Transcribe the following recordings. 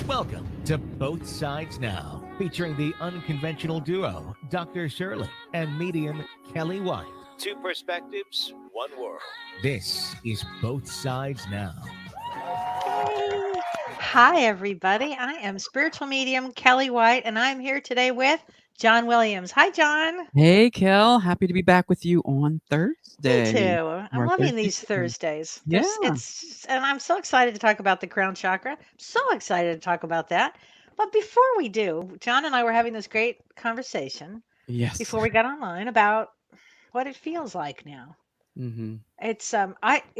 Welcome to Both Sides Now, featuring the unconventional duo, Dr. Shirley and medium Kelly White. Two perspectives, one world. This is Both Sides Now. Yay! Hi, everybody. I am spiritual medium Kelly White, and I'm here today with John Williams. Hi, John. Hey, Kel. Happy to be back with you on Me Thursday. too. I'm Our loving Thursday these show. Thursdays. Yeah. And I'm so excited to talk about the crown chakra. So excited to talk about that. But before we do, John and I were having this great conversation Yes. before we got online about what it feels like now. hmm It's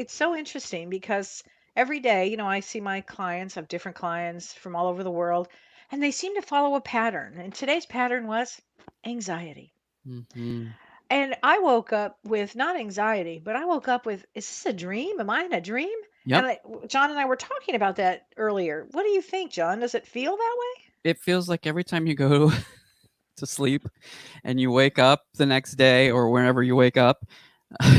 so interesting because every day, I see my clients, I have different clients from all over the world, and they seem to follow a pattern. And today's pattern was anxiety. hmm And I woke up with not anxiety, but I woke up with, is this a dream? Am I in a dream? Yep. John and I were talking about that earlier. What do you think, John? Does it feel that way? It feels like every time you go to sleep and you wake up the next day or whenever you wake up Yeah,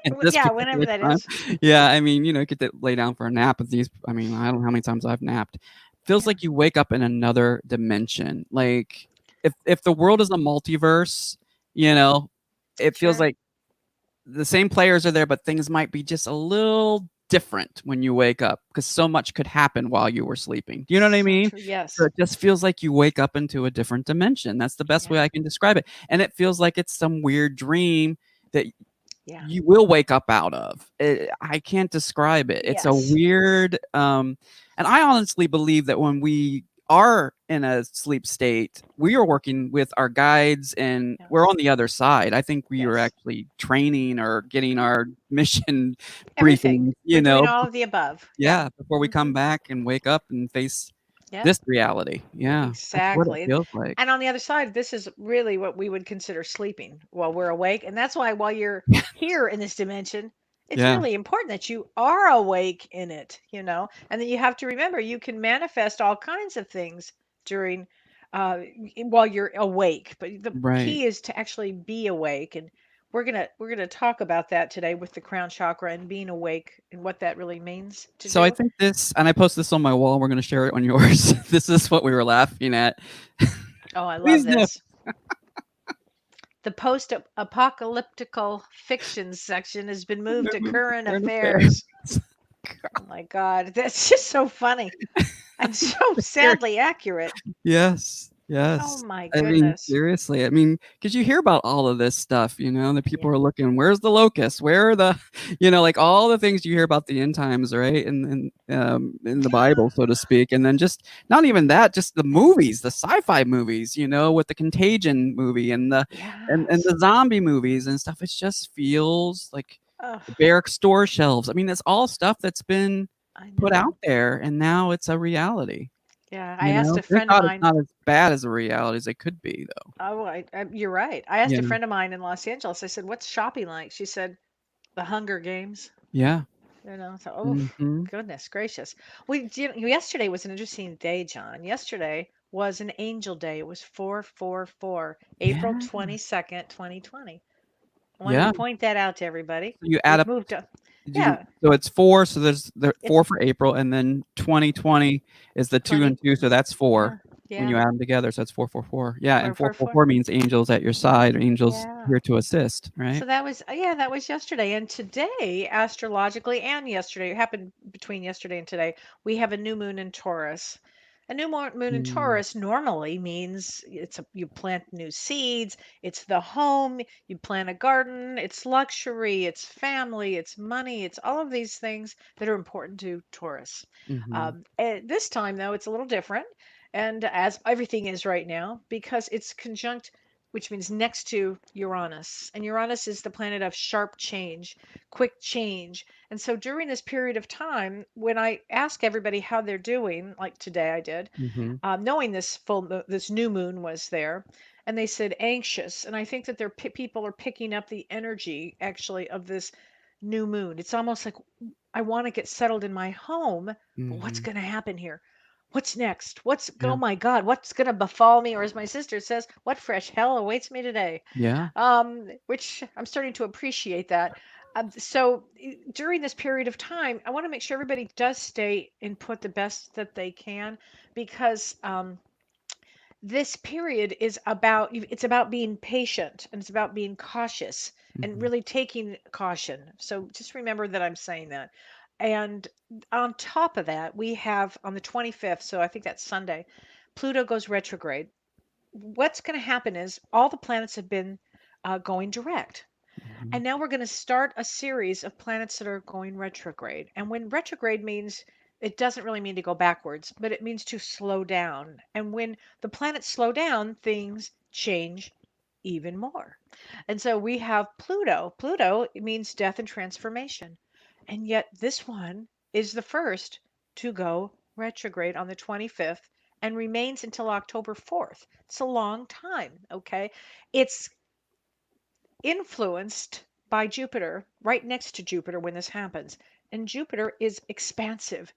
at right. this Yeah, whenever particular that time. is. Yeah, I mean, get to lay down for a nap with these. I mean, I don't know how many times I've napped. Feels Yeah, like you wake up in another dimension. Like if the world is a multiverse, you know, it feels sure. like the same players are there, but things might be just a little different when you wake up because so much could happen while you were sleeping. Do you know what I So mean? true. So Yes. it just feels like you wake up into a different dimension. That's the best way Yeah. I can describe it. And it feels like it's some weird dream that Yeah. you will wake up out of. I can't describe it. It's a Yes. weird, and I honestly believe that when we are in a sleep state, we are working with our guides and Yeah. we're on the other side. I think we are Yes. actually training or getting our mission Everything. briefing, We're doing all of the above. Yeah. yeah, before we come Hmm. back and wake up and face Yep. this reality. Yeah, that's what it Exactly. feels like. And on the other side, this is really what we would consider sleeping while we're awake. And that's why while you're here in this dimension, it's Yeah. really important that you are awake in it. And then you have to remember you can manifest all kinds of things during while you're awake. But the Right. key is to actually be awake. And we're gonna talk about that today with the crown chakra and being awake and what that really means to So I do. think this, and I post this on my wall. We're going to share it on yours. This is what we were laughing at. Oh, I love Please no. this. The post-apocalyptical fiction section has been moved to current Current affairs. affairs. Oh my God, that's just so funny and so Here. sadly accurate. Yes. Oh Yes. my I mean, goodness. seriously. I mean, because you hear about all of this stuff, that people Yeah. are looking, where's the locust? Where are the, like all the things you hear about the end times, right? And in the Bible, so to speak. And then just not even that, just the movies, the sci-fi movies, with the Contagion movie and Yes. the zombie movies and stuff. It just feels like Oh, the barrack store shelves. I mean, it's all stuff that's been I put out know. there and now it's a reality. Yeah, I asked a Thank friend of God it's mine. not as bad as a reality as it could be, though. Oh, you're right. I asked Yeah, a friend of mine in Los Angeles. I said, "What's shopping like?" She said, "The Hunger Games." yeah, So, oh, mhm, goodness gracious. Yesterday was an interesting day, John. Yesterday was an angel day. It was 444, April yeah, 22nd, 2020. I wanted to yeah. point that out to everybody. So you add We've up moved up. you Yeah, so it's 4, so there's the it's 4 for April, and then 2020 is the 2 20. and 2, so that's Yeah, 4 when yeah, you add them together, so it's 444. Yeah, and 444. 444 means angels at your side, angels Yeah. here to assist, right? So that was yesterday. And today, astrologically, and yesterday, it happened between yesterday and today, we have a new moon in Taurus. A new moon in Mm, Taurus normally means you plant new seeds, it's the home, you plant a garden, it's luxury, it's family, it's money, it's all of these things that are important to Taurus. mhm, This time, though, it's a little different, and as everything is right now, because it's conjunct, which means next to Uranus. And Uranus is the planet of sharp change, quick change. And so during this period of time, when I ask everybody how they're doing, like today I did, mhm, knowing this new moon was there, and they said anxious. And I think that people are picking up the energy actually of this new moon. It's almost like I want to get settled in my home, but what's mhm. going to happen here? What's next? Oh Yeah, my God, what's going to befall me? Or as my sister says, what fresh hell awaits me today? yeah, Which I'm starting to appreciate that. During this period of time, I want to make sure everybody does stay and put the best that they can, because this period is about it's about being patient, and it's about being cautious and Mhm. really taking caution. So just remember that I'm saying that. And on top of that, we have on the 25th, so I think that's Sunday, Pluto goes retrograde. What's going to happen is all the planets have been going direct. Mhm. And now we're going to start a series of planets that are going retrograde. And when retrograde means, it doesn't really mean to go backwards, but it means to slow down. And when the planets slow down, things change even more. And so we have Pluto. Pluto means death and transformation. And yet this one is the first to go retrograde on the 25th and remains until October 4th. It's a long time, okay? It's influenced by Jupiter, right next to Jupiter when this happens. And Jupiter is expansive.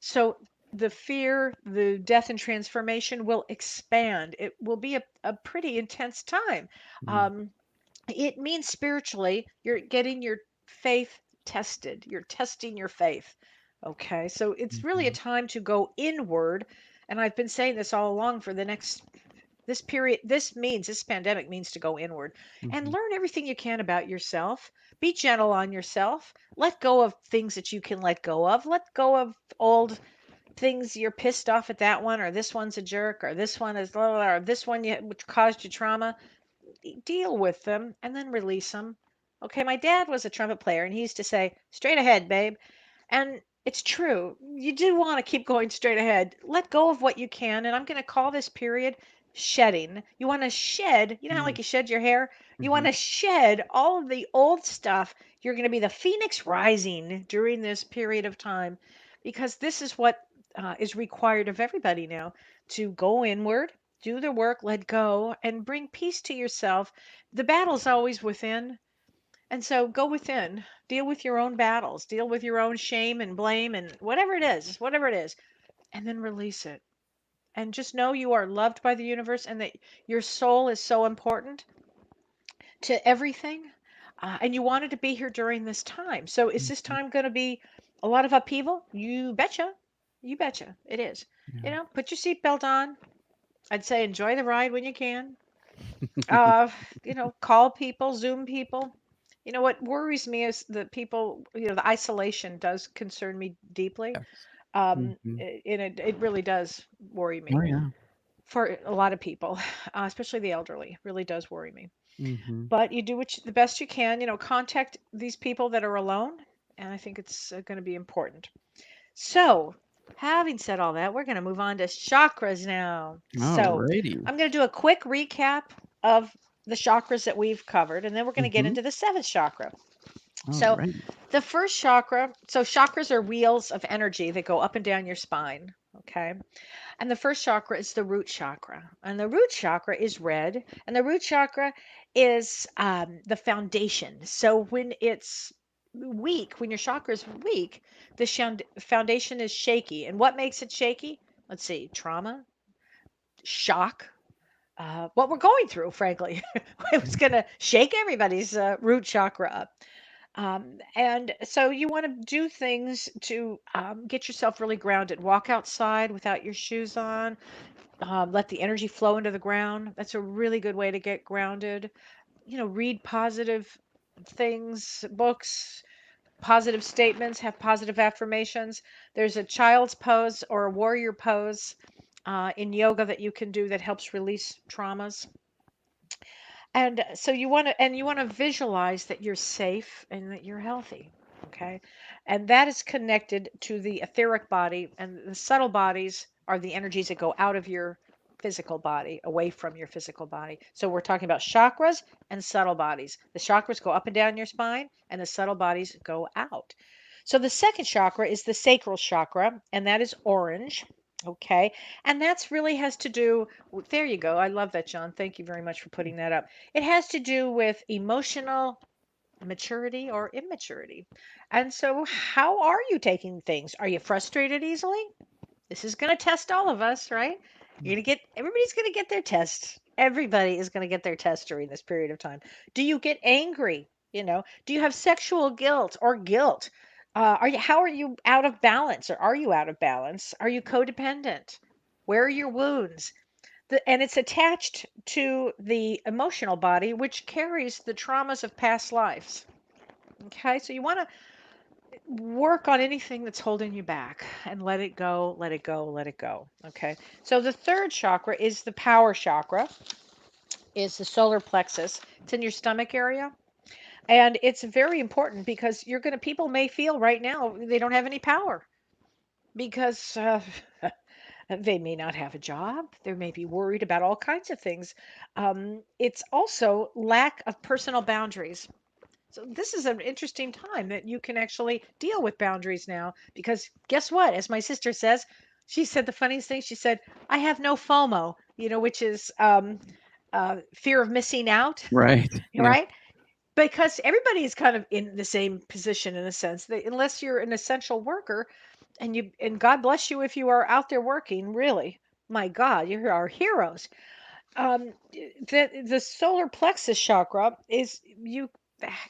So the fear, the death and transformation will expand. It will be a pretty intense time. Mhm. Um, it means spiritually, you're getting your faith tested. You're testing your faith. Okay. So it's really a Mhm. time to go inward. And I've been saying this all along for the next this period, this pandemic means to go inward and Mhm. learn everything you can about yourself. Be gentle on yourself. Let go of things that you can let go of. Let go of old things you're pissed off at that one, or this one's a jerk, or this one is blah, blah, blah, or this one which caused you trauma. Deal with them and then release them. Okay, my dad was a trumpet player and he used to say, straight ahead, babe. And it's true. You do want to keep going straight ahead. Let go of what you can. And I'm going to call this period shedding. You want to shed, you know how like Mm. you shed your hair? You want Mhm. to shed all of the old stuff. You're going to be the phoenix rising during this period of time, because this is what is required of everybody now, to go inward, do the work, let go, and bring peace to yourself. The battle's always within. And so go within, deal with your own battles, deal with your own shame and blame and whatever it is, and then release it. And just know you are loved by the universe and that your soul is so important to everything. And you wanted to be here during this time. So is this Mhm. time going to be a lot of upheaval? You betcha. You betcha. It is. Yeah. Put your seatbelt on. I'd say enjoy the ride when you can. Uh, call people, Zoom people. What worries me is that people, the isolation does concern me deeply. Yes. Mhm. And it really does worry Oh, me yeah. for a lot of people, especially the elderly. Really does worry me. Mhm. But you do the best you can. Contact these people that are alone, and I think it's going to be important. So, having said all that, we're going to move on to chakras now. So, Alrighty. I'm going to do a quick recap of the chakras that we've covered, and then we're going to get Mhm. into the seventh chakra. So, Alrighty. the first chakra, so chakras are wheels of energy that go up and down your spine. Okay. And the first chakra is the root chakra. And the root chakra is red. And the root chakra is the foundation. So when it's weak, when your chakra is weak, the foundation is shaky. And what makes it shaky? Let's see, trauma, shock. What we're going through, frankly, it was going to shake everybody's root chakra up. And so you want to do things to get yourself really grounded. Walk outside without your shoes on. Let the energy flow into the ground. That's a really good way to get grounded. Read positive things, books, positive statements, have positive affirmations. There's a child's pose or a warrior pose in yoga that you can do that helps release traumas. And so you want to visualize that you're safe and that you're healthy. Okay. And that is connected to the etheric body, and the subtle bodies are the energies that go out of your physical body, away from your physical body. So we're talking about chakras and subtle bodies. The chakras go up and down your spine, and the subtle bodies go out. So the second chakra is the sacral chakra, and that is orange. Okay. And that's really has to do there you go. I love that, John. Thank you very much for putting that up. It has to do with emotional maturity or immaturity. And so, how are you taking things? Are you frustrated easily? This is going to test all of us, right? Everybody's going to get their test. Everybody is going to get their test during this period of time. Do you get angry? Do you have sexual guilt or guilt? How are you out of balance, or are you out of balance? Are you codependent? Where are your wounds? And it's attached to the emotional body, which carries the traumas of past lives. Okay, so you want to work on anything that's holding you back and let it go, let it go, let it go. Okay, so the third chakra is the power chakra, is the solar plexus. It's in your stomach area. And it's very important because people may feel right now they don't have any power because they may not have a job. They may be worried about all kinds of things. It's also lack of personal boundaries. So this is an interesting time that you can actually deal with boundaries now because guess what? As my sister says, she said the funniest thing. She said, "I have no FOMO," which is fear of missing out, Right. Yeah. right? Because everybody is kind of in the same position in a sense that unless you're an essential worker and God bless you if you are out there working, really, my God, you're our heroes. The solar plexus chakra is you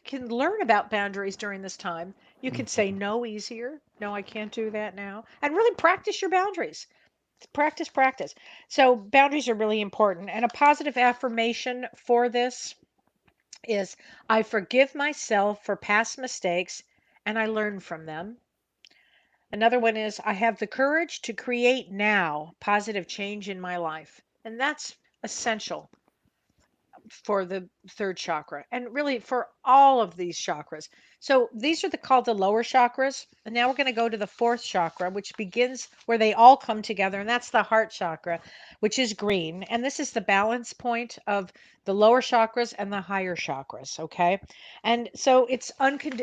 can learn about boundaries during this time. You can say no easier. No, I can't do that now. And really practice your boundaries. Practice, practice. So boundaries are really important. And a positive affirmation for this is I forgive myself for past mistakes and I learn from them. Another one is I have the courage to create now positive change in my life. And that's essential for the third chakra and really for all of these chakras. So these are called the lower chakras. And now we're going to go to the fourth chakra, which begins where they all come together. And that's the heart chakra, which is green. And this is the balance point of the lower chakras and the higher chakras. Okay. And so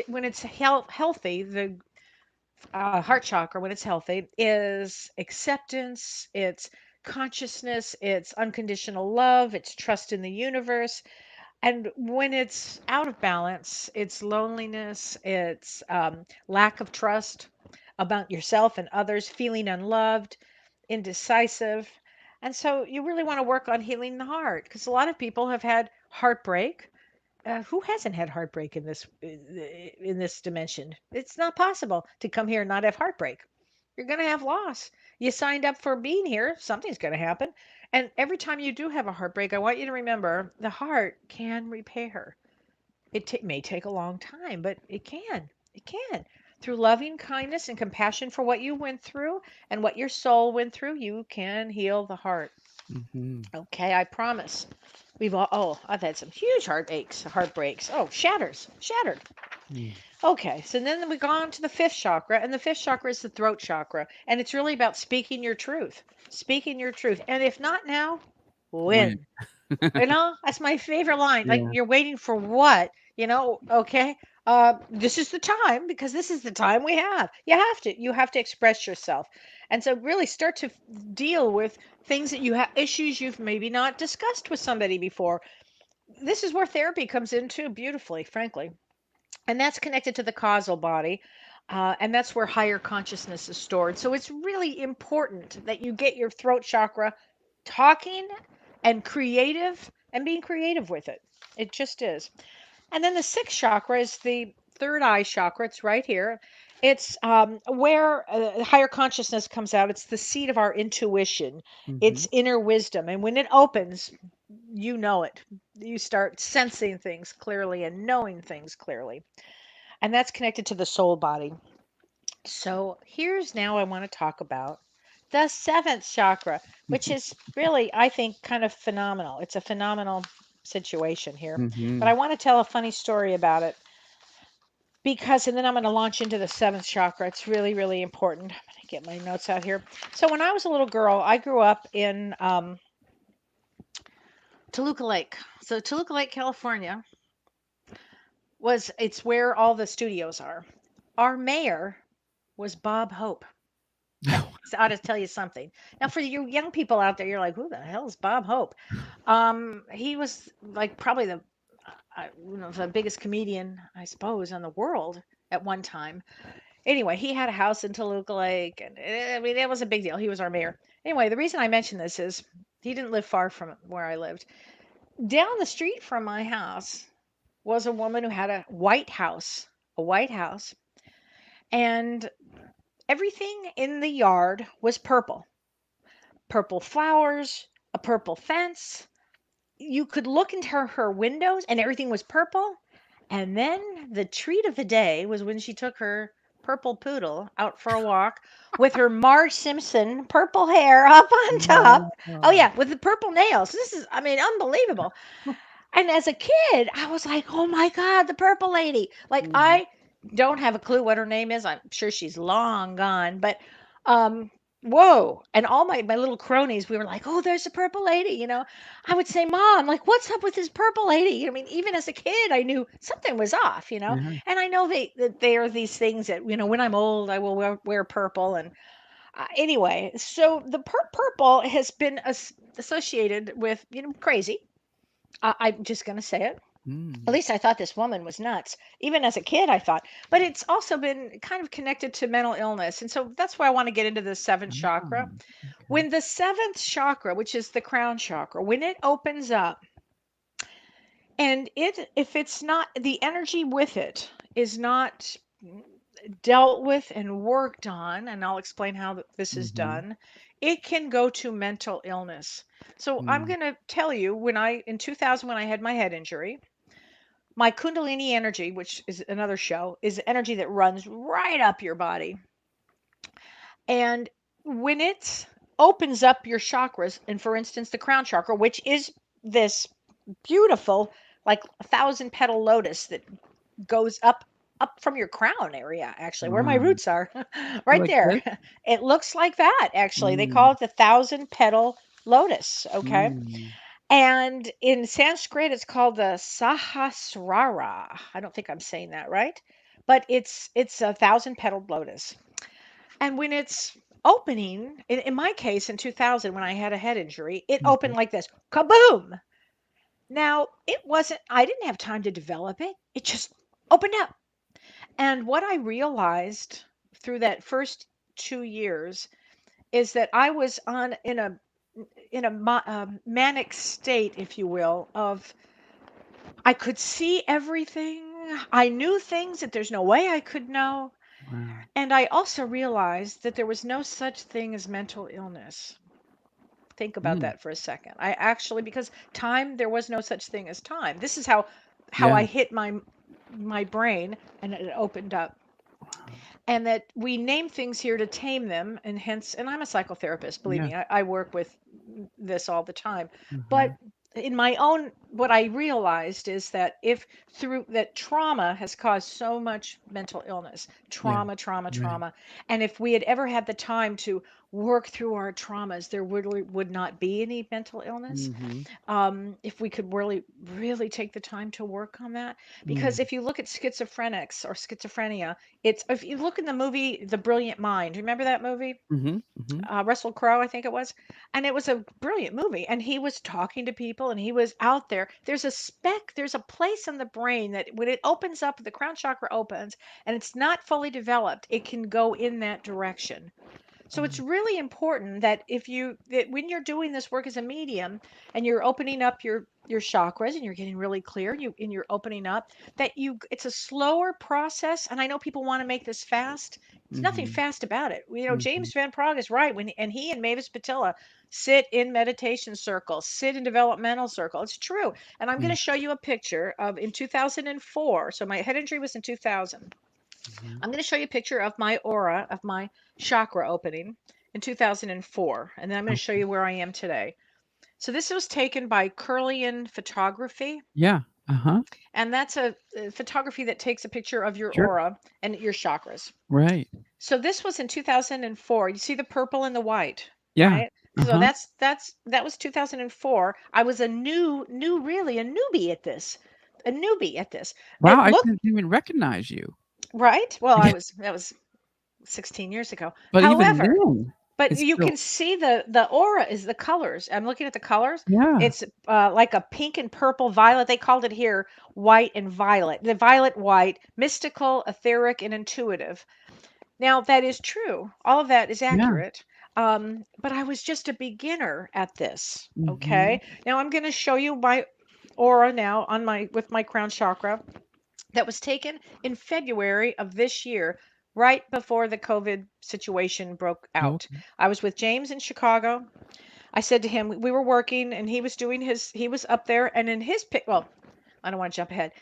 when it's healthy, the heart chakra, when it's healthy, is acceptance, it's consciousness, it's unconditional love, it's trust in the universe. And when it's out of balance, it's loneliness, it's lack of trust about yourself and others, feeling unloved, indecisive. And so you really want to work on healing the heart because a lot of people have had heartbreak. Who hasn't had heartbreak in this dimension? It's not possible to come here and not have heartbreak. You're going to have loss. You signed up for being here, something's going to happen. And every time you do have a heartbreak, I want you to remember the heart can repair. It may take a long time, but it can. It can. Through loving kindness and compassion for what you went through and what your soul went through, you can heal the heart. Hmm. Okay, I promise. I've had some huge heartbreaks. Oh, shattered. Okay, so then we go on to the fifth chakra, and the fifth chakra is the throat chakra, and it's really about speaking your truth. Speaking your truth. And if not now, When? when? That's my favorite line. Like, Yeah. you're waiting for what? Okay. This is the time because this is the time we have. You have to express yourself. And so really start to deal with things that you have issues you've maybe not discussed with somebody before. This is where therapy comes into beautifully, frankly. And that's connected to the causal body. And that's where higher consciousness is stored. So it's really important that you get your throat chakra talking and creative and being creative with it. It just is. And then the sixth chakra is the third eye chakra. It's right here. It's where higher consciousness comes out. It's the seat of our intuition. Hmm. It's inner wisdom. And when it opens, you know it. You start sensing things clearly and knowing things clearly. And that's connected to the soul body. So here's now I want to talk about the seventh chakra, which is really, I think, kind of phenomenal. It's a phenomenal situation here. But Hmm. I want to tell a funny story about it and then I'm going to launch into the seventh chakra. It's really, really important. I'm going to get my notes out here. So when I was a little girl, I grew up in Toluca Lake. So Toluca Lake, California, it's where all the studios are. Our mayor was Bob Hope. So I'll just tell you something. Now, for you young people out there, you're like, who the hell is Bob Hope? He was like probably the biggest comedian, I suppose, in the world at one time. Anyway, he had a house in Toluca Lake, and I mean, it was a big deal. He was our mayor. Anyway, the reason I mention this is he didn't live far from where I lived. Down the street from my house was a woman who had a White House, and everything in the yard was purple. Purple flowers, a purple fence. You could look into her windows and everything was purple. And then the treat of the day was when she took her purple poodle out for a walk with her Marge Simpson purple hair up on top. Oh Wow. yeah, with the purple nails. This is, I mean, unbelievable. And as a kid, I was like, "Oh my god, the purple lady." Like Mhm. I don't have a clue what her name is. I'm sure she's long gone, but um whoa. And all my little cronies, we were like, "Oh, there's a purple lady," you know. I would say, "Mom, like what's up with this purple lady?" I mean, even as a kid, I knew something was off, you know. Yeah. And I know that they are these things that, you know, when I'm old, I will wear purple and anyway, so the purple has been associated with, you know, crazy. I'm just going to say it. At Mm. least I thought this woman was nuts. Even as a kid, I thought. But it's also been kind of connected to mental illness. And so that's why I want to get into the seventh Ah, chakra. okay. When the seventh chakra, which is the crown chakra, when it opens up, and if it's not, the energy with it is not dealt with and worked on, and I'll explain how this is Mhm. done, it can go to mental illness. So I'm Mm. going to tell you, in 2000, when I had my head injury, my Kundalini energy, which is another show, is energy that runs right up your body. And when it opens up your chakras, and for instance, the crown chakra, which is this beautiful, like a thousand petal lotus that goes up from your crown area, actually, where my Wow. roots are, right Like there. this? It looks like that, actually. They Mm. call it the thousand petal lotus. Okay. Mm. And in Sanskrit, it's called the Sahasrara. I don't think I'm saying that right, but it's a thousand petaled lotus. And when it's opening, in my case, in 2000, when I had a head injury, it Mhm. opened like this, kaboom. Now it wasn't. I didn't have time to develop it. It just opened up. And what I realized through that first 2 years is that I was on in a manic state, if you will, of I could see everything. I knew things that there's no way I could know. Wow. And I also realized that there was no such thing as mental illness. Think about Mm. that for a second. I actually, because time, there was no such thing as time. This is how Yeah. I hit my brain and it opened up. Wow. And that we name things here to tame them, and hence, and I'm a psychotherapist, believe Yeah. me, I work with this all the time. But Mhm. in my own, what I realized is that if through that, trauma has caused so much mental illness, Yeah. Right. trauma, and if we had ever had the time to work through our traumas, there would not be any mental illness. Mhm. If we could really take the time to work on that. Because Mm. if you look at schizophrenics or schizophrenia, it's, if you look in the movie The Brilliant Mind, remember that movie? Mhm. Mhm. Russell Crowe, I think it was. And it was a brilliant movie. And he was talking to people and he was out there. There's a place in the brain that when it opens up, the crown chakra opens and it's not fully developed, it can go in that direction. So it's Mm. really important that that when you're doing this work as a medium and you're opening up your chakras and you're getting really clear, and you're opening up, that it's a slower process. And I know people want to make this fast. There's nothing Mhm. fast about it. You know, Mhm. James Van Prague is right and he and Mavis Patilla sit in meditation circles, sit in developmental circle. It's true. And I'm going Yeah. to show you a picture of in 2004. So my head injury was in 2000. Mhm. I'm going to show you a picture of my aura, of my chakra opening in 2004. And then I'm going to show Okay. you where I am today. So this was taken by Curlian Photography. Yeah. Uh-huh. And that's a photography that takes a picture of your Sure. aura and your chakras. Right. So this was in 2004. You see the purple and the white, Yeah. right? So Uh-huh. that was 2004. I was really a newbie at this. A newbie at this. Wow, It I looked didn't even recognize you. right. Well, Yeah. that was 16 years ago. But even However, then, but it's you still can see the aura is the colors. I'm looking at the colors. yeah. It's like a pink and purple violet. They called it here white and violet. The violet white, mystical, etheric, and intuitive. Now that is true. All of that is Yeah. accurate. But I was just a beginner at this. Mhm. Okay. Now I'm going to show you my aura now on my with my crown chakra that was taken in February of this year, right before the COVID situation broke out. Okay. I was with James in Chicago. I said to him, we were working and he was doing he was up there and in his pic, well, I don't want to jump ahead.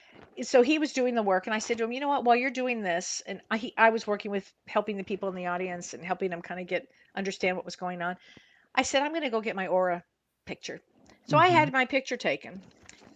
So he was doing the work and I said to him, you know what, while you're doing this, and I was working with helping the people in the audience and helping them kind of understand what was going on. I said, I'm going to go get my aura picture. So I Mhm. had my picture taken.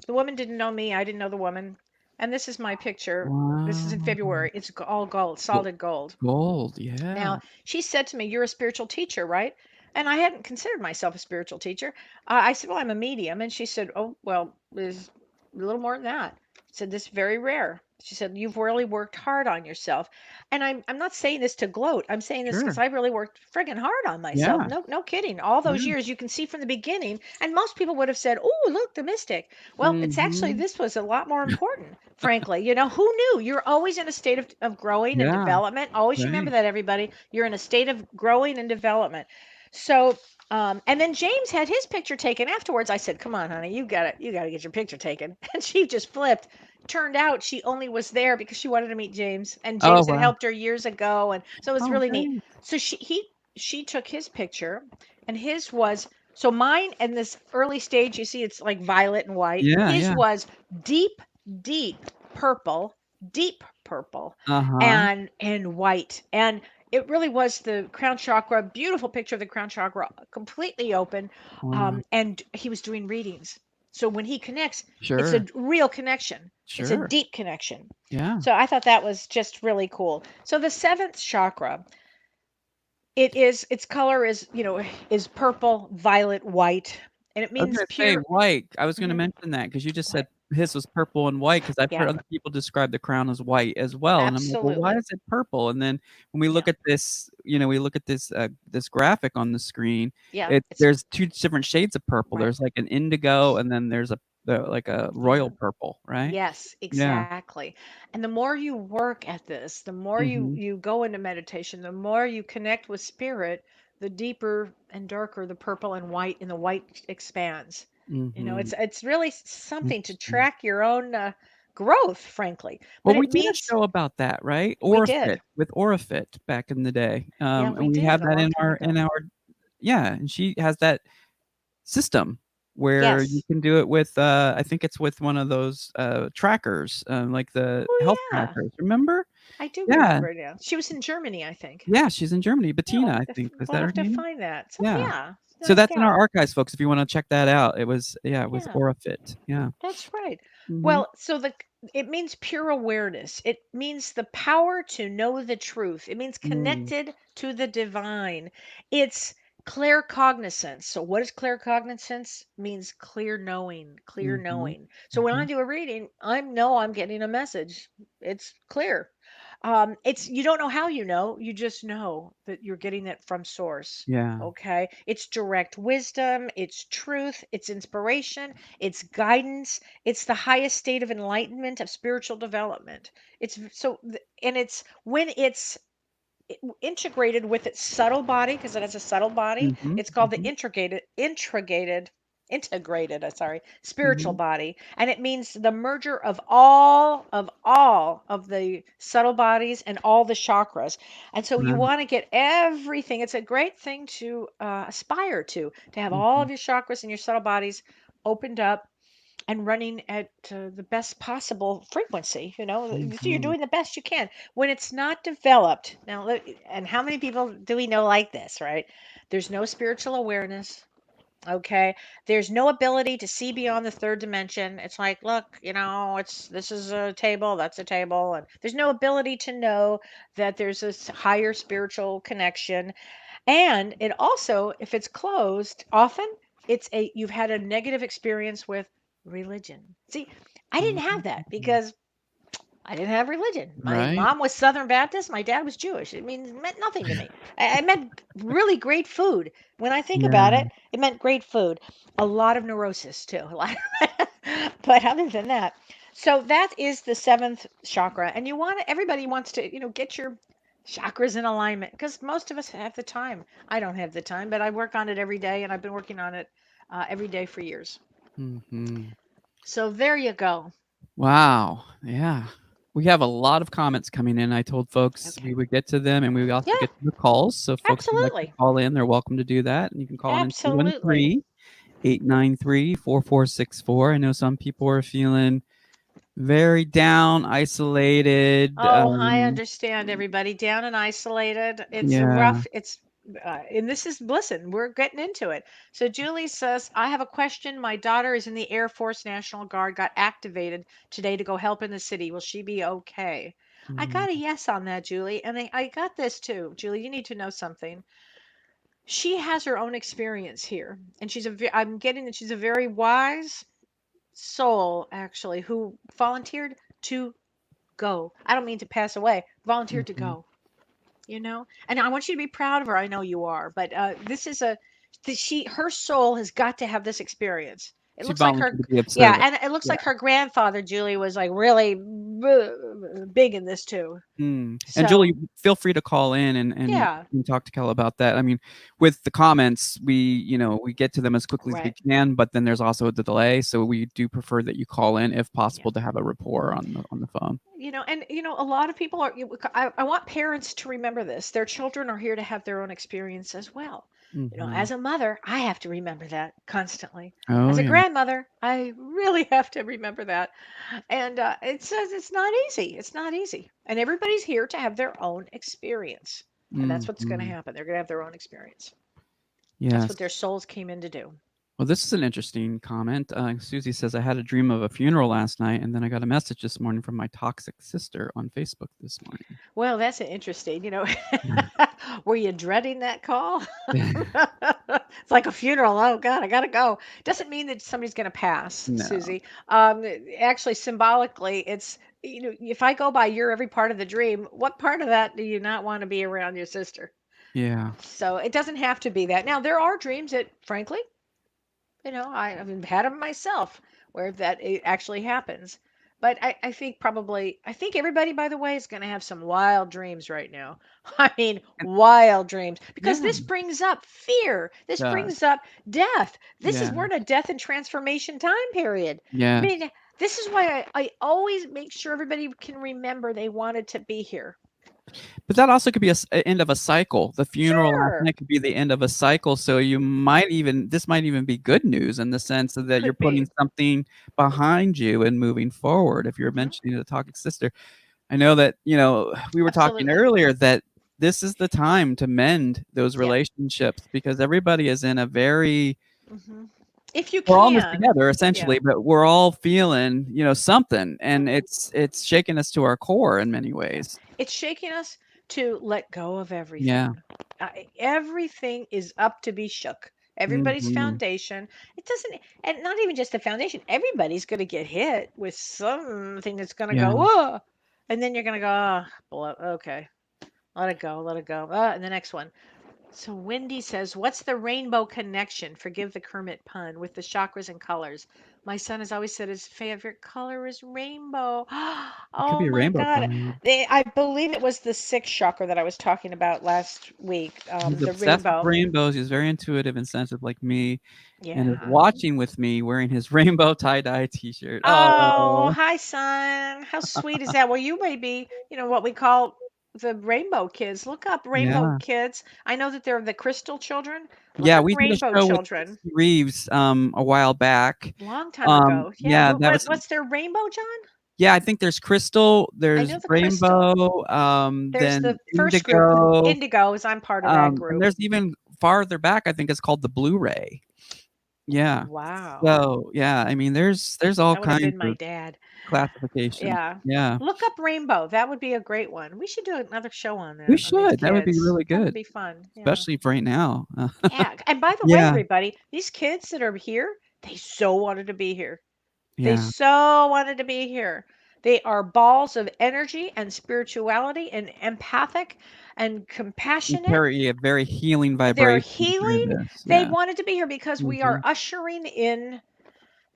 The woman didn't know me. I didn't know the woman. And this is my picture. This is in Wow. February. It's all gold, Go solid gold. gold, yeah. Now, she said to me, "You're a spiritual teacher, right?" And I hadn't considered myself a spiritual teacher. I said, "Well, I'm a medium." And she said, "Oh, well, there's a little more than that." I said, "This is very rare." She said, "You've really worked hard on yourself." And I'm not saying this to gloat. I'm saying this because Sure. I really worked friggin' hard on myself. Yeah. No kidding. All those Yeah. years you can see from the beginning. And most people would have said, "Oh, look, the mystic." Well, it's actually, Mhm. this was a lot more important, frankly. Who knew? You're always in a state of growing and Yeah, development. Always remember right. that, everybody. You're in a state of growing and development. So, and then James had his picture taken afterwards. I said, "Come on, honey, you got to get your picture taken." And she just flipped. Turned out she only was there because she wanted to meet James, and Oh, James had wow. helped her years ago, and so it was Oh, really neat. great. So she took his picture, and his was, so mine in this early stage, you see, it's like violet and white. Yeah, His yeah. was deep, deep purple, deep purple, Uh-huh. and white, and it really was the crown chakra. Beautiful picture of the crown chakra, completely open, Wow. and he was doing readings. So when he connects, it's a Sure, real connection. It's a sure. deep connection. Yeah. So I thought that was just really cool. So the seventh chakra, its color is, is purple, violet, white, and it I was means gonna say pure. white. I was gonna Mhm. mention that because you just What? said his was purple and white. Because 'cause I've heard Yeah, other people describe the crown as white as well, and I'm like, "Well, why absolutely. is it purple?" And then when we Yeah, look at this, we look at this graphic on the screen, yeah. It's there's 2 different shades of purple. right. There's like an indigo, and then there's like a royal Yeah. purple, right? Yes, Yeah. exactly. And the more you work at this, the more you Mhm. you go into meditation, the more you connect with spirit, the deeper and darker the purple and white, and the white expands. Mhm. It's really something to Interesting. track your own growth, frankly. Well, But we it did a means show about that, right? we Orifit, did. with Orifit back in the day, Yeah, and we we did have a that long in time our ago. yeah, and she has that system where you Yes. can do it with, I think it's with one of those, trackers, like the health Oh yeah, trackers, remember? I do Yeah, remember now. She was in Germany, I think. yeah, she's in Germany, Yeah, Bettina, I think, is we'll that her have to name? find that. So Yeah. yeah, So no that's in our doubt. archives, folks, if you wanna check that out. It was Yeah. Orifit, yeah. That's right. Mhm. Well, so it means pure awareness. It means the power to know the truth. It means Mm, connected to the divine. It's claircognizance. So what is claircognizance? Means clear knowing, clear mhm, knowing. So when I mhm. do a reading, I know I'm getting a message. It's clear. It's, you don't know how, you just know that you're getting it from source. Yeah. Okay. It's direct wisdom, it's truth, it's inspiration, it's guidance, it's the highest state of enlightenment, of spiritual development. And it's when it's integrated with its subtle body, because it has a subtle body. Mhm, It's called the mhm, integrated spiritual mhm. body, and it means the merger of all of the subtle bodies and all the chakras. And so you Wow. want to get everything. It's a great thing to aspire to have all of Mhm, your chakras and your subtle bodies opened up and running at the best possible frequency. So you're mhm. doing the best you can. When it's not developed, now, and how many people do we know like this, right? There's no spiritual awareness. Okay. There's no ability to see beyond the third dimension. It's like, look, this is a table, that's a table. And there's no ability to know that there's this higher spiritual connection. And it also, if it's closed, often you've had a negative experience with religion. See, I didn't have that Mhm. because I didn't have religion. My Right? mom was Southern Baptist, my dad was Jewish. It meant nothing to me. It meant really great food. When I think about Yeah. it meant great food. A lot of neurosis too. But other than that, so that is the seventh chakra, and everybody wants to, get your chakras in alignment because most of us have the time. I don't have the time, but I work on it every day, and I've been working on it every day for years. Mhm. So there you go. Wow. Yeah. We have a lot of comments coming in. I told folks we Okay. would get to them and we would also Yeah, get to the calls. So folks would like to absolutely. call in, they're welcome to do that. And you can call in Absolutely. 213-893-4464. I know some people are feeling very down, isolated. Oh, I understand everybody down and isolated. It's a Yeah. rough, and this is, listen, we're getting into it. So Julie says, I have a question. My daughter is in the Air Force National Guard, got activated today to go help in the city. Will she be okay? I Mm, got a yes on that, Julie. And I got this too. Julie, you need to know something. She has her own experience here. And I'm getting that she's a very wise soul, actually, who volunteered to go. I don't mean to pass away, volunteered to mhm. go, And I want you to be proud of her. I know you are, but this is her soul has got to have this experience. It She looks like her, volunteered to be of yeah, service. and it looks Yeah. like her grandfather, Julie, was like really big in this too. And Julie, So, feel free to call in and yeah, talk to Kel about that. I mean, with the comments, we get to them as quickly as we right. can, but then there's also the delay, so we do prefer that you call in if Yeah. possible to have a rapport on the phone. A lot of people I want parents to remember this. Their children are here to have their own experience as well. Mhm. As a mother, I have to remember that constantly. Oh, As a yeah. grandmother, I really have to remember that. And it's not easy. It's not easy. And everybody's here to have their own experience. And that's what's going to Mhm. happen. They're going to have their own experience. That's Yes. what their souls came in to do. Well, this is an interesting comment. Susie says, I had a dream of a funeral last night, and then I got a message this morning from my toxic sister on Facebook this morning. Well, that's interesting. Were you dreading that call? It's like a funeral. Oh God, I gotta go. Doesn't mean that somebody's gonna pass, No. Susie. Actually, symbolically, if I go by your every part of the dream, what part of that do you not want to be around your sister? Yeah. So it doesn't have to be that. Now there are dreams that, frankly, I've had them myself where that it actually happens. But I think everybody, by the way, is going to have some wild dreams right now. I mean, And wild dreams because yeah, this brings up fear. This does. brings up death. Yeah. We're in a death and transformation time period. I Yeah. mean, this is why I always make sure everybody can remember they wanted to be here. But that also could be a end of a cycle. The funeral last Sure. night could be the end of a cycle, so this might even be good news in the sense that you're Could putting be. something behind you and moving forward. If you're Hmm. mentioning the toxic sister, I know that, we were talking Absolutely. earlier that this is the time to mend those Yeah. relationships because everybody is in a very Hmm. If you we're all in this can. together Yeah. essentially, but we're all feeling, something, and Mhm. it's shaking us to our core in many ways. It's shaking us to let go of Yeah. everything. Everything is up to be shook. Everybody's Mhm. foundation. It doesn't, and not even just the foundation. Everybody's going to get hit with something that's going to Yeah. go, whoa. And then you're going to go, oh, okay, let it go, let it go. And the next one. So Wendy says, "What's the rainbow connection? Forgive the Kermit pun with the chakras and colors. My son has always said his favorite color is rainbow." It could Oh be a my rainbow God! colour. I believe it was the sixth chakra that I was talking about last week. He's The obsessed with rainbow. rainbows, he's very intuitive and sensitive like me, and is Yeah. watching with me wearing his rainbow tie-dye t-shirt. Oh, Oh, hi, son. How sweet is that? Well, you may be, what we call the rainbow kids. Look up rainbow yeah. kids. I know that they're the crystal children. Look Yeah, up we did a rainbow show with children. Stacey Reeves, a while back. Long time ago. Yeah. Yeah, that was What's their rainbow, John? yeah, I think there's crystal, I there's know the crystal. rainbow, There's then the first group, indigo, Indigos. I'm part of that and group. there's even farther back, I think it's called the Blu-ray. Yeah. Wow. So, yeah, I mean, there's all That would have kinds been my of dad. classifications. Yeah. Yeah. Look up rainbow. That would be a great one. We should do another show on We that, on these should, that would be kids. really That would good, be fun. Yeah. especially for right now. Yeah. And by the way, Yeah, everybody, these kids that are here, they so wanted to be here. They yeah. so wanted to be here. They are balls of energy and spirituality and empathic and You compassionate. carry a very healing They're vibration through healing. this, They yeah. wanted to be here because we are Mhm. ushering in A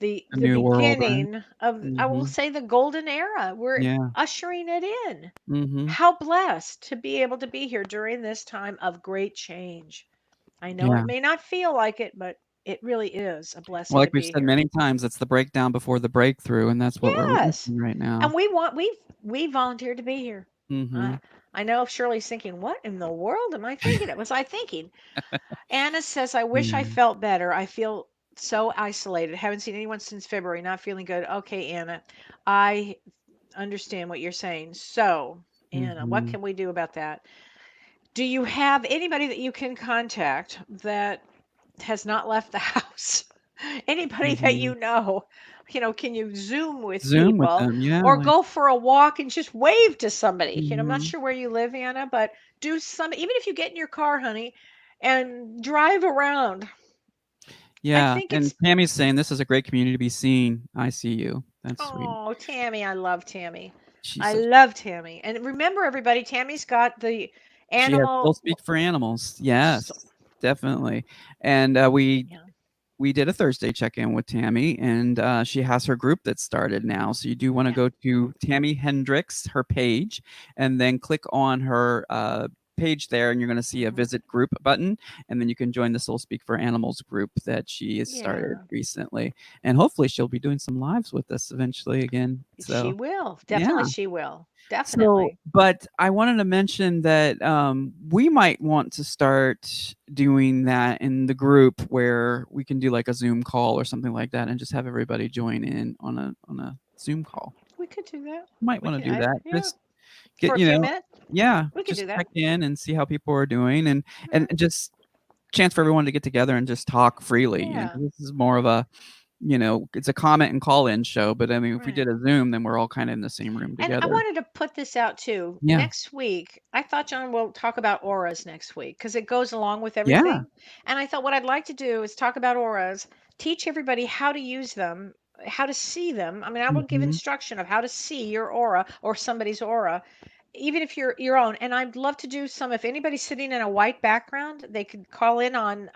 the new world, right? beginning of, I will Mhm. say, the golden era. We're Yeah. ushering it in. Mhm. How blessed to be able to be here during this time of great change. I know Yeah. it may not feel like it, but It really is a Well, blessing to like we've be said here. many times, it's the breakdown before the breakthrough, and that's what we're Yes. witnessing right And now. we volunteered to be here. Mhm. I know Shirley's thinking, what in the world am I thinking? It was I thinking. Anna says, I wish I Yeah. felt better. I feel so isolated. Haven't seen anyone since February. Not feeling good. Okay, Anna. I understand what you're saying. So, Anna, what Mhm. can we do about that? Do you have anybody that you can contact that has not left the house? Anybody that Mhm. can you Zoom with Zoom with people them, yeah, or like go for a walk and just wave to somebody? I'm not mhm. sure where you live, Anna, but do some, even if you get in your car, honey, and drive around. I Yeah, think and it's, Tammy's saying, "This is a great community to be seen. I see you." That's sweet. oh, Tammy, I love Tammy. She's I such love Tammy. And remember, everybody, Tammy's got the she has full animal. speak for animals. So, Yes, definitely. And, yeah, we did a Thursday check-in with Tammy, and, she has her group that started now, so you do wanna yeah. go to Tammy Hendricks, her page, and then click on her, page there, and you're gonna see a Hmm. visit group button, and then you can join the Soul Speak for Animals group that she has started Yeah. recently, and hopefully she'll be doing some lives with us eventually again, She so, will. yeah. Definitely she will. So, Definitely. but I wanted to mention that we might want to start doing that in the group where we can do like a Zoom call or something like that, and just have everybody join in on a Zoom call. We could do that. Might We want can to do that. yeah. Just For get a few minutes. yeah, We could just do that. check in and see how people are doing, and Mhm. just chance for everyone to get together and just talk freely. 'Cause Yeah. this is more of a it's a comment and call in show, but I mean, if we Right. did a Zoom, then we're all kind of in the same room And I together. wanted to put this out too. Yeah. Next week, I thought John will talk about auras next week because it goes along with Yeah. everything. And I thought what I'd like to do is talk about auras, teach everybody how to use them, how to see them. I mean, I will give Mhm. instruction of how to see your aura or somebody's aura, even if you're your own. And I'd love to do some. If anybody's sitting in a white background, they could call in on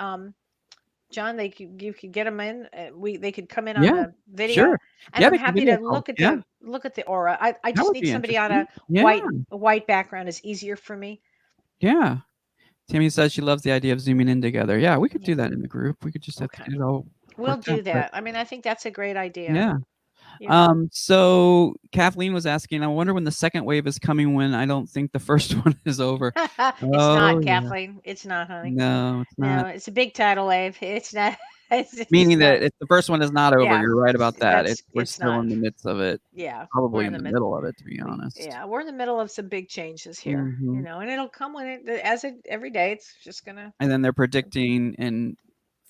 John. They could you could get them in. They could come in on Yeah, a video, sure. and Yeah, I'm they can happy video to call. Yeah, look at the aura. I that just would need be somebody on interesting. Yeah, a white background is easier for me. yeah. Tammy says she loves the idea of zooming in together. Yeah, we could do Yeah. that in the group. We could just have to Okay. get it all We'll worked out, do but that. I mean, I think that's a great idea. yeah. Yeah. So Kathleen was asking, I wonder when the second wave is coming when I don't think the first one is over. It's Oh, not, yeah. Kathleen. It's not, honey. No, it's No, not. it's a big tidal wave. It's not. It's Meaning not. that if the first one is not over, Yeah. you're right about that. We're It's still not. in the midst of it, Yeah. We're probably in in the the mid. middle of it, to be honest. Yeah, we're in the middle of some big changes here, Mhm. and it'll come when every day. It's just gonna And then they're predicting in come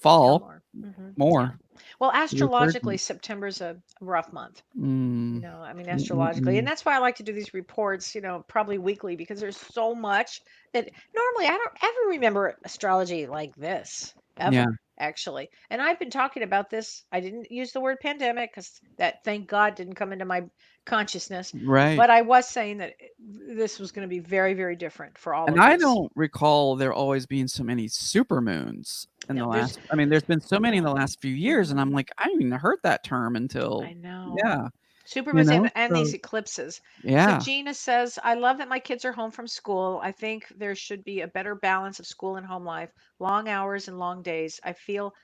fall more. Yeah. more. Well, The astrologically, resurgence. September's a rough month. Mm. I mean, Mm, mm, astrologically, and mm. that's why I like to do these reports. Probably weekly because there's so much that normally I don't ever remember astrology like this Yeah, ever. Actually, and I've been talking about this. I didn't use the word pandemic because that, thank God, didn't come into my consciousness. right. But I was saying that this was going to be very, very different for all And of I us. don't recall there always being so many supermoons in No, the there's last there's been so many in yeah. the last few years, and Hmm. I'm like, I didn't even heard that term until I know. yeah, Supermoons and these so eclipses. So yeah. Gina says, I love that my kids are home from school. I think there should be a better balance of school and home life, long hours and long days. I feel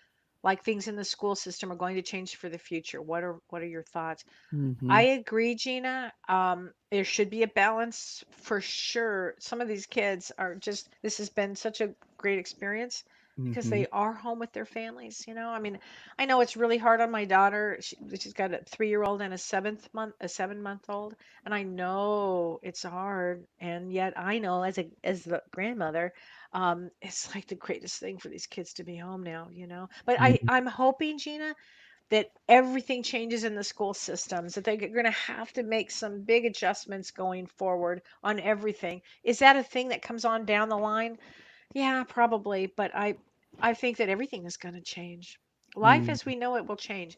like things in the school system are going to change for the future. What are your thoughts? I Mhm, agree, Gina. There should be a balance for sure. Some of these kids are just, this has been such a great experience because mhm. they are home with their families. I mean, I know it's really hard on my daughter. She's got a 3-year old and a 7-month old. And I know it's hard. And yet I know as the grandmother, it's like the greatest thing for these kids to be home now. But Yeah, I'm hoping, Gina, that everything changes in the school systems, that they're going to have to make some big adjustments going forward on everything. Is that a thing that comes on down the line? Yeah, probably, but I think that everything is going to change. Life mm, as we know it will change.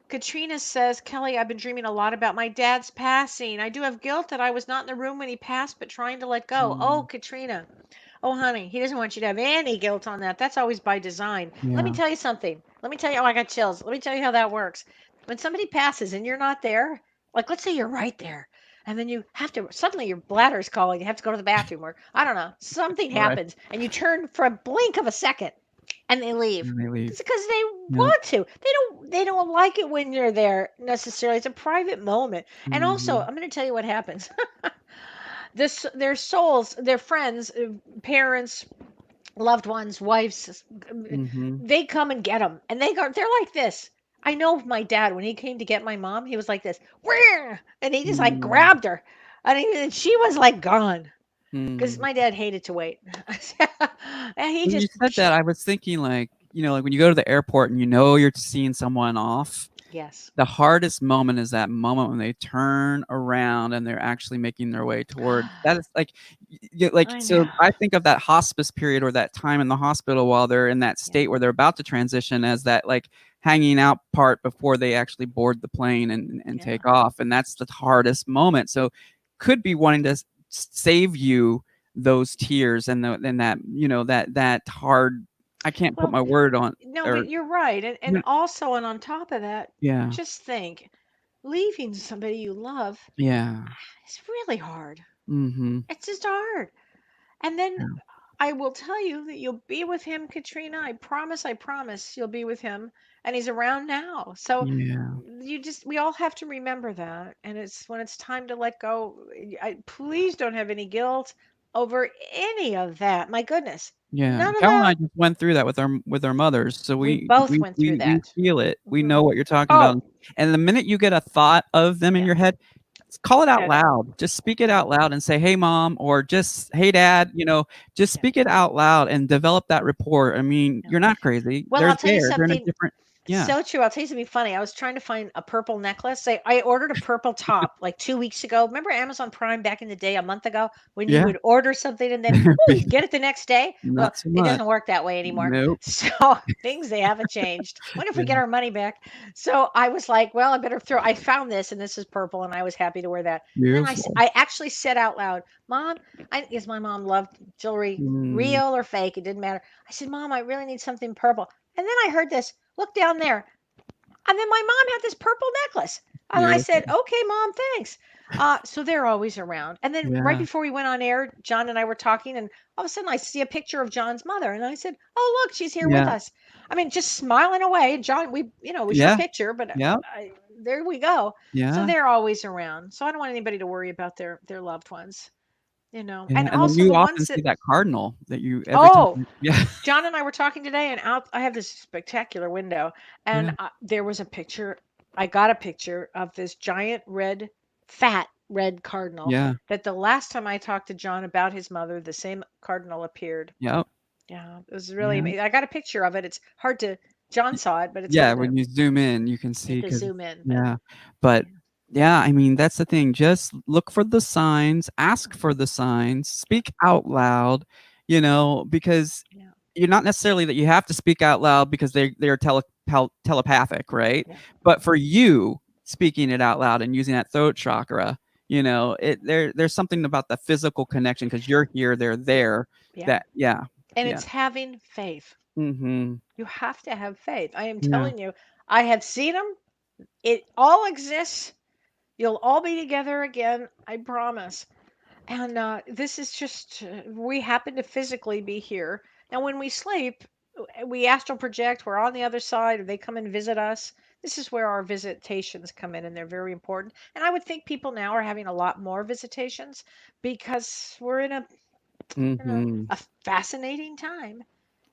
Katrina says, Kelly, I've been dreaming a lot about my dad's passing. I do have guilt that I was not in the room when he passed, but trying to let go. Oh, mm, Katrina. Oh, honey, he doesn't want you to have any guilt on that. That's always by design. Let me yeah, tell you something. Let me tell you, oh, I got chills. Let me tell you how that works. When somebody passes and you're not there, like let's say you're right there, and then you have to, suddenly your bladder's calling, you have to go to the bathroom, or I don't know, something right. happens, and you turn for a blink of a second, and they leave. And they leave. It's because they Yep. want to. They don't like it when you're there necessarily. It's a private moment. And also, Mhm. I'm going to tell you what happens. Their souls, their friends, parents, loved ones, wives, Mhm. they come and get them, and they're like this. I know my dad when he came to get my mom, he was like this, "Wah!" And he just like Mm. grabbed her, and she was like gone because Mm. my dad hated to wait, and he When you just said that, I was thinking like, like when you go to the airport and you know you're seeing someone off, yes, the hardest moment is that moment when they turn around and they're actually making their way toward that is like like I know, so I think of that hospice period or that time in the hospital while they're in that yeah, state where they're about to transition as that like hanging out part before they actually board the plane and yeah. take off. And that's the hardest moment. So could be wanting to save you those tears and that, that hard I can't put Well, my word on no, or but you're right, and also, and on top of that, yeah. just think, leaving somebody you love Yeah. is really hard. Mhm. It's just hard. And then Yeah. I will tell you that you'll be with him, Katrina. I promise you'll be with him. And he's around now. So Yeah. we all have to remember that. And it's when it's time to let go, please don't have any guilt over any of that. My goodness, Yeah. none of Cal and that. I just went through that with our mothers, so We we both we went through we we that. feel it. We Hmm. know what you're talking about. Oh, And the minute you get a thought of them in yeah, your head, call it out said it. loud. Just speak it out loud and say, "Hey, mom," or just, "Hey, dad." Just Yeah, speak it out loud and develop that rapport. I mean, yeah. you're not crazy. Well, I'll tell you They're in a something. different. Yeah. So true. I'll tell you something funny. I was trying to find a purple necklace. I ordered a purple top like 2 weeks ago. Remember Amazon Prime back in the day, a month ago, when you Yeah. would order something and then whoo, get it the next day? Well, Not so it much. doesn't work that way anymore. Nope. So things they haven't changed. Wonder if we Yeah. get our money back. So I was like, well, I better throw. I found this and this is purple, and I was happy to wear that. And then Beautiful. I actually said out loud, "Mom, because my mom loved jewelry, Mm. real or fake, it didn't matter." I said, "Mom, I really need something purple." And then I heard this. Look down there. And then my mom had this purple necklace. And I Beautiful. said, okay, mom, thanks. So they're always around. And then right Yeah. before we went on air, John and I were talking, and all of a sudden I see a picture of John's mother. And I said, oh, look, she's here with Yeah. us. I mean, just smiling away. John, it was your Yeah. picture, but Yeah. there we go. So Yeah. they're always around. So I don't want anybody to worry about their loved ones, Yeah, and and then also you the often ones see that, that cardinal that you every time oh, yeah, John and I were talking today, and out I have this spectacular window, yeah, and there was a picture. I got a picture of this giant fat red cardinal. yeah, That the last time I talked to John about his mother, the same cardinal appeared. yep, Yeah, it was really yeah, amazing. I got a picture of it. It's hard to. John saw it, but it's yeah, hard to. when you zoom in, you can You have see to because zoom in, but yeah, but yeah, yeah, I mean, that's the thing, just look for the signs, ask for mhm, the signs, speak out loud, because yeah, you're not necessarily that you have to speak out loud because they're telepathic, right? yeah, But for you speaking it out loud and using that throat chakra, there's something about the physical connection because you're here, they're yeah, there. yeah. That yeah, And yeah, it's having faith. hmm, You have to have faith. I am yeah, telling you, I have seen them. It all exists. You'll all be together again, I promise. And this is just, we happen to physically be here. Now, when we sleep, we astral project, we're on the other side, or they come and visit us. This is where our visitations come in, and they're very important. And I would think people now are having a lot more visitations because we're hmm, a fascinating time.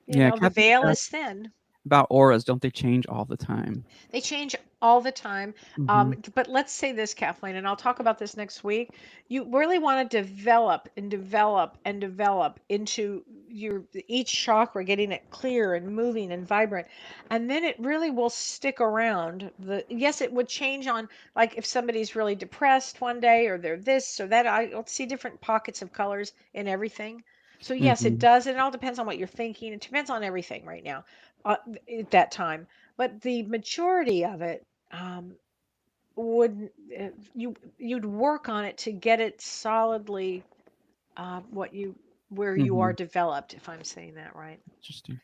yeah. The Kathy veil said is thin. about auras, don't they change all the time? They change all the time. Hmm. But let's say this, Kathleen, and I'll talk about this next week. You really want to develop and develop and develop into your each chakra, getting it clear and moving and vibrant, and then it really will stick around. Yes, it would change on, like, if somebody's really depressed one day, or they're this or that. I'll see different pockets of colors in everything. So yes, it Hmm. does. It all depends on what you're thinking. It depends on everything right now, uh, at that time. But the majority of it, um, would you'd work on it to get it solidly, what you where you are Hmm. developed, if I'm saying that right. Interesting.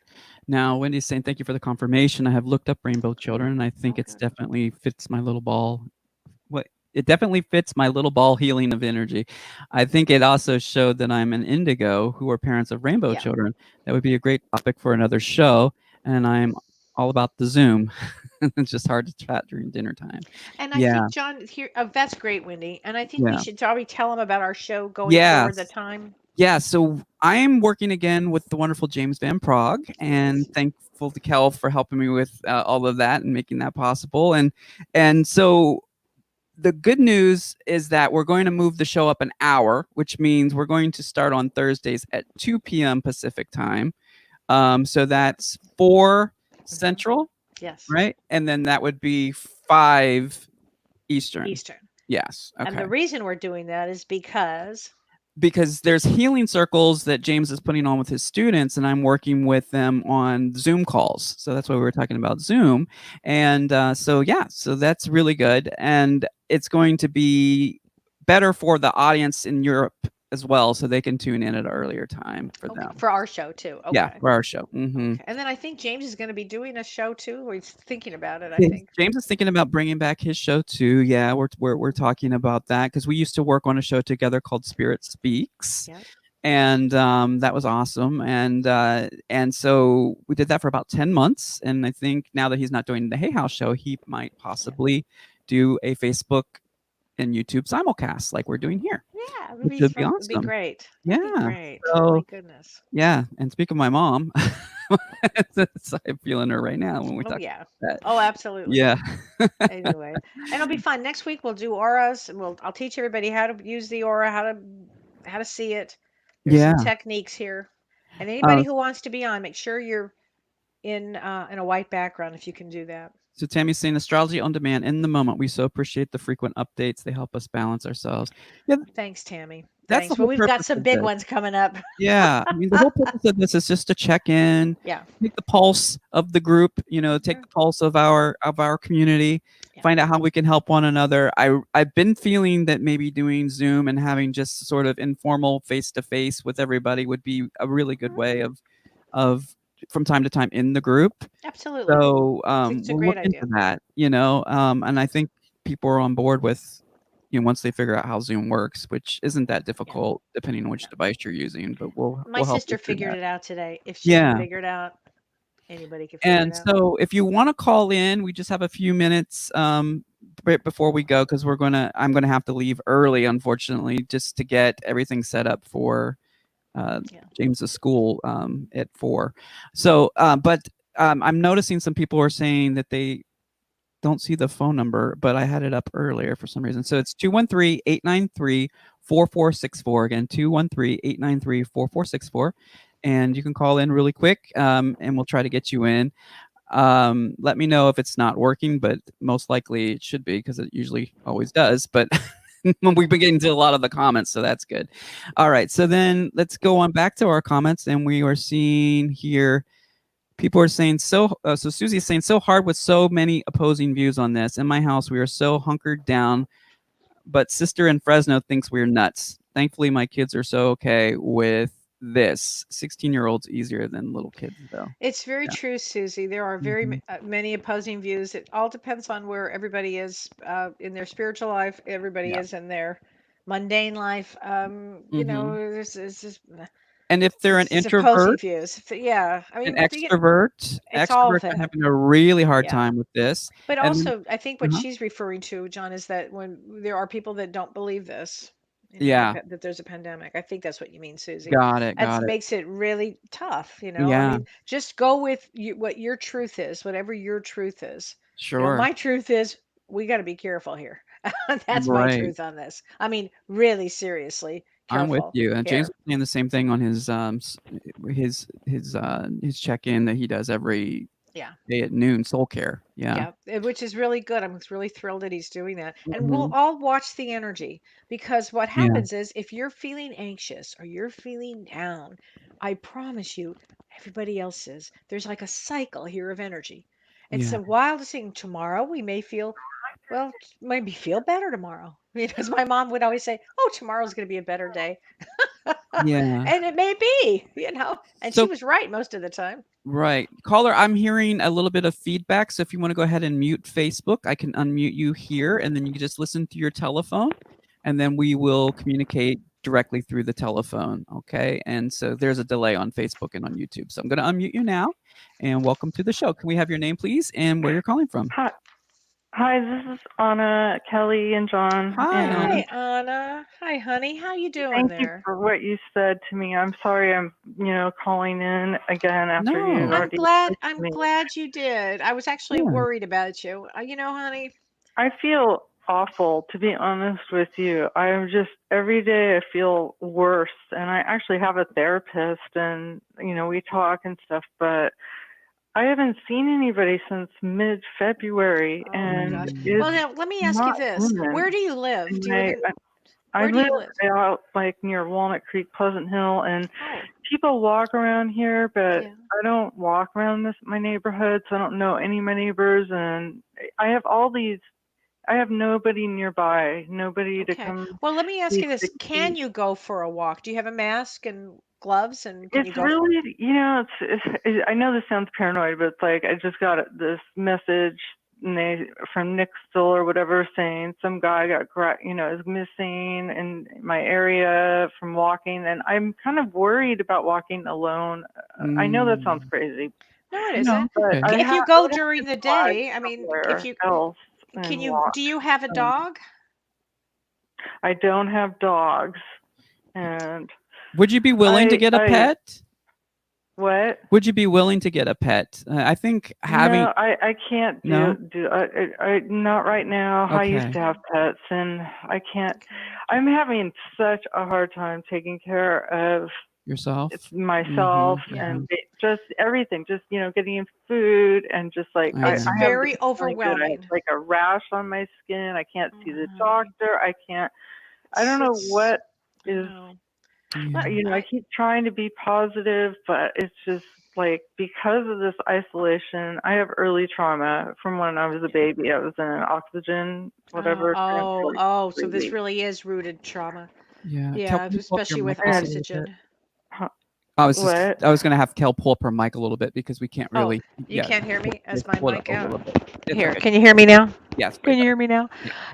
Now, Wendy's saying thank you for the confirmation. I have looked up rainbow children, and I think Oh, it's good. definitely fits my little ball. What it definitely fits my little ball healing of energy. I think it also showed that I'm an indigo who are parents of rainbow Yeah. children. That would be a great topic for another show. and I'm all about the Zoom. It's just hard to chat during dinner time. And I Yeah, think John here that's great, Wendy. And I think we yeah, should probably tell him about our show going forward, the yes. time. Yeah, so I'm working again with the wonderful James Van Prague, and Yes. thankful to Kel for helping me with all of that and making that possible. And so the good news is that we're going to move the show up an hour, which means we're going to start on Thursdays at 2 p.m. Pacific time. So that's 4 Mhm. Central, Yes. right? And then that would be 5 Eastern. Eastern. Yes. And Okay. the reason we're doing that is because Because there's healing circles that James is putting on with his students, and I'm working with them on Zoom calls. So that's why we were talking about Zoom. And so, yeah, so that's really good. And it's going to be better for the audience in Europe as well, so they can tune in at an earlier time for okay, them. for our show too. Yeah, Okay. for our show. Hmm. Okay. And then I think James is going to be doing a show too, or he's thinking about it, I James, think. James is thinking about bringing back his show too. Yeah, we're talking about that because we used to work on a show together called Spirit Speaks, Yep. and that was awesome. And so we did that for about 10 months. And I think now that he's not doing the Hay House show, he might Yeah. possibly do a Facebook and YouTube simulcast like we're doing here, Yeah, it would which be would be It'd be awesome. great. That'd be Yeah. great. My So goodness. yeah. And speaking of my mom, I'm feeling her right now when we Oh talk yeah. about that. Oh, absolutely. Yeah. Anyway, and it'll be fun. Next week we'll do auras, and I'll teach everybody how to use the aura, how to see it. There's some Yeah. techniques here, and anybody Uh, who wants to be on, make sure you're in a white background if you can do that. so Tammy's saying astrology on demand in the moment. We so appreciate the frequent updates. They help us balance ourselves. Yeah, Thanks, Tammy. that's the Thanks. Well, whole we've got purpose some of big this. ones coming up. Yeah, I mean, the whole purpose of this is just to check in, Yeah. take the pulse of the group, take Sure. the pulse of our community, Yeah. find out how we can help one another. I've been feeling that maybe doing Zoom and having just sort of informal face to face with everybody would be a really good Mhm. way of from time to time in the group. Absolutely. So It's a we'll great look into idea. that, and I think people are on board with, once they figure out how Zoom works, which isn't that Yeah. difficult depending on which No. device you're using, but we'll My we'll help you sister through figured that. it out today. If she can Yeah. figure it out, anybody can figure it And out. so if you want to call in, we just have a few minutes right before we go because I'm gonna have to leave early, unfortunately, just to get everything set up for Yeah. James's school at 4. So, but I'm noticing some people are saying that they don't see the phone number, but I had it up earlier for some reason. So it's 213-893-4464. Again, 213-893-4464. And you can call in really quick, and we'll try to get you in. Let me know if it's not working, but most likely it should be because it usually always does. But we've been getting to a lot of the comments, so that's good. All right, so then let's go on back to our comments, and we are seeing here people are saying so Susie's saying so hard with so many opposing views on this. In my house, we are so hunkered down, but sister in Fresno thinks we're nuts. Thankfully, my kids are so okay with this. 16-year-olds easier than little kids, though. It's very Yeah. true, Susie. There are Hmm. many opposing views. It all depends on where everybody is in their spiritual life. Everybody Yeah. is in their mundane life. Hmm. It's just And if they're an it's opposing introvert, views. Yeah, I an mean, extrovert, it's all of extroverts are that. having a really hard Yeah. time with this. But And then, also, I think what uh-huh. she's referring to, John, is that when there are people that don't believe this, Yeah, that there's a pandemic. I think that's what you mean, Susie. got it, That got it. makes it really tough. I Yeah, mean, just go with what your truth is, whatever your truth is. sure. My truth is we got to be careful here. That's my Right. truth on this. I mean, really seriously I'm with careful you. And James here. was saying the same thing on his check-in that he does every Yeah. day at noon, soul care. Yeah. Yeah, which is really good. I'm really thrilled that he's doing that. And we'll Mhm. all watch the energy because what Yeah. happens is if you're feeling anxious or you're feeling down, I promise you, everybody else is. There's like a cycle here of energy. It's Yeah. a wild thing. Tomorrow we may feel, well, maybe feel better tomorrow. Because my mom would always say, oh, tomorrow's going to be a better day. Yeah. And it may be. And she So was right most of the time. right. Caller, I'm hearing a little bit of feedback. So if you want to go ahead and mute Facebook, I can unmute you here and then you can just listen through your telephone and then we will communicate directly through the telephone. Okay. And so there's a delay on Facebook and on YouTube. So I'm going to unmute you now and welcome to the show. Can we have your name, please, and where you're calling from? Hi, this is Anna, Kelly, and John. Hi, and Anna. Hi, Anna. Hi, honey. How you doing Thank you there? for what you said to me. I'm sorry I'm, calling in again after No. you've already spoken to I'm me. glad you did. I was actually Yeah. worried about you. Honey. I feel awful, to be honest with you. I'm just, every day I feel worse. And I actually have a therapist and, we talk and stuff, but I haven't seen anybody since mid-February, Oh my and gosh. it's Well, now let me ask you not this. human. Where do you live? And Do you live in I where do live you live? out like near Walnut Creek, Pleasant Hill, and Oh, people walk around here, but yeah. I don't walk around my neighborhood, so I don't know any of my neighbors, and I have I have nobody nearby, nobody to Okay. come Well, let me ask be you this. 6 Can feet. you go for a walk? Do you have a mask and gloves and can you It's go for it? really, I know this sounds paranoid, but it's like I just got this message from Nick Still or whatever saying some guy is missing in my area from walking, and I'm kind of worried about walking alone. I know that sounds crazy, No, it No, isn't. it's but okay. I If you I go would have during to the drive day, I mean, if somewhere you else can and you walk. do you have a dog? I don't have dogs, and Would you be willing to get a I pet? what? Would you be willing to get a pet? I think having No, I can't no. I not right now. I used Okay. to have pets, and I can't. Okay. I'm having such a hard time taking care of Yourself. myself Yeah. and just everything. Just getting food and just like I I It's know. haven't very been feeling good. I have overwhelming. like a rash on my skin. I can't see the Honey. doctor. I can't. I don't know It's what I is. know. Yeah. I keep trying to be positive, but it's just like because of this isolation, I have early trauma from when I was a baby. I was in an oxygen, whatever, tent for like So 3 this weeks. really is rooted trauma. Yeah. Kel, Yeah, can you pull up your especially mic with just a And little bit? oxygen. huh, I what? was gonna have Kel pull up her mic a little bit because we can't Oh, really. you Yeah. can't hear me as Just my pull it up mic a out. little bit. It's Here, okay. can you hear me now? Yeah, it's way Can you better. hear me now?